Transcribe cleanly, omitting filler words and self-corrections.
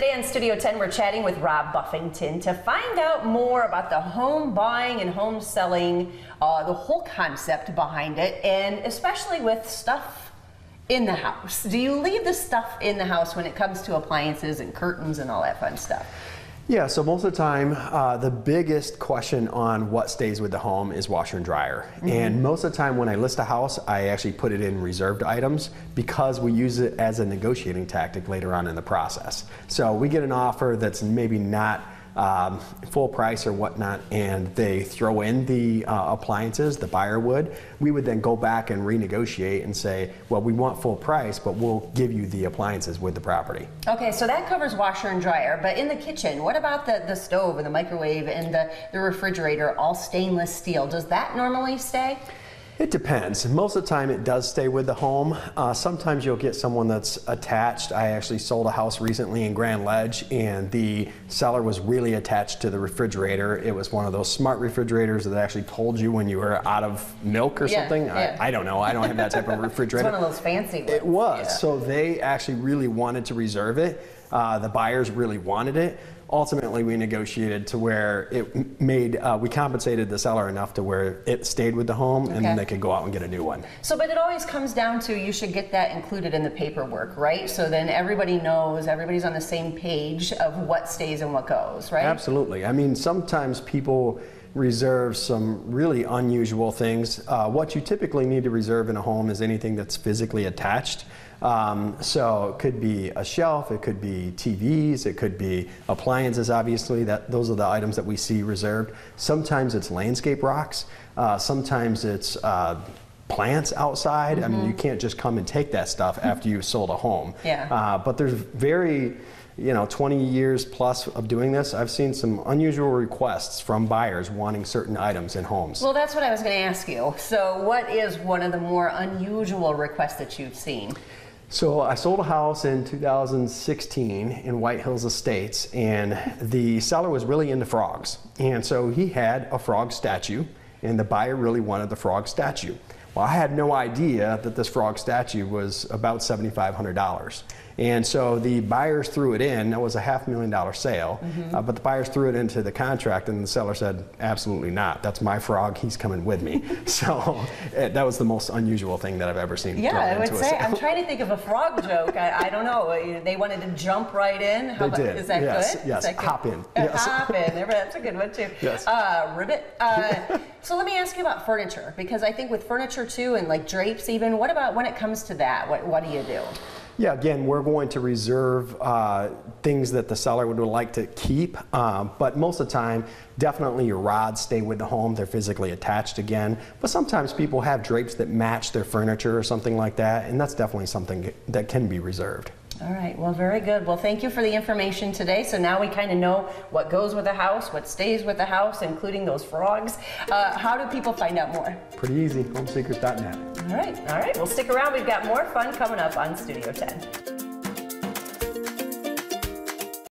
Today on Studio 10, we're chatting with Rob Buffington to find out more about the home buying and home selling, the whole concept behind it, and especially with stuff in the house. Do you leave the stuff in the house when it comes to appliances and curtains and all that fun stuff? Yeah, so most of the time, the biggest question on what stays with the home is washer and dryer. And most of the time when I list a house, I actually put it in reserved items because we use it as a negotiating tactic later on in the process. So we get an offer that's maybe not full price or whatnot, and they throw in the appliances, the buyer would. We would then go back and renegotiate and say, well, we want full price, but we'll give you the appliances with the property. Okay, so that covers washer and dryer, but in the kitchen, what about the stove and the microwave and the refrigerator, all stainless steel? Does that normally stay? It depends. Most of the time it does stay with the home. Sometimes you'll get someone that's attached. I actually sold a house recently in Grand Ledge, and the seller was really attached to the refrigerator. It was one of those smart refrigerators that actually told you when you were out of milk or something. Yeah. I don't know. I don't have that type of refrigerator. It's one of those fancy ones. It was. Yeah. So they actually really wanted to reserve it. The buyers really wanted it. Ultimately, we negotiated to where it made, we compensated the seller enough to where it stayed with the home, and then they could go out and get a new one. So, but it always comes down to you should get that included in the paperwork, right? So then everybody knows, everybody's on the same page of what stays and what goes, right? Absolutely. I mean, sometimes people reserve some really unusual things. What you typically need to reserve in a home is anything that's physically attached. So it could be a shelf, it could be TVs, it could be appliances, obviously. Those are the items that we see reserved. Sometimes it's landscape rocks, sometimes it's plants outside. I mean, you can't just come and take that stuff after you've sold a home. Yeah. But there's 20 years plus of doing this, I've seen some unusual requests from buyers wanting certain items in homes. Well, that's what I was going to ask you. So what is one of the more unusual requests that you've seen? So I sold a house in 2016 in White Hills Estates, and the seller was really into frogs. And so he had a frog statue, and the buyer really wanted the frog statue. Well, I had no idea that this frog statue was about $7,500. And so the buyers threw it in. That was a $500,000 sale, but the buyers threw it into the contract, and the seller said, absolutely not. That's my frog. He's coming with me. So that was the most unusual thing that I've ever seen. Yeah, I would say. I'm trying to think of a frog joke. I don't know. They wanted to jump right in. They did. Is that good? Yes, that good? hop in. Yes. Hop in. That's a good one too. Yes. Ribbit. So let me ask you about furniture, because I think with furniture too, and like drapes even, what about when it comes to that? What do you do? Yeah, again, we're going to reserve things that the seller would like to keep, but most of the time, definitely your rods stay with the home. They're physically attached again, but sometimes people have drapes that match their furniture or something like that, and that's definitely something that can be reserved. All right, well, very good. Well, thank you for the information today. So now we kind of know what goes with the house, what stays with the house, including those frogs. How do people find out more? Pretty easy, homesecrets.net. All right, well, stick around. We've got more fun coming up on Studio 10.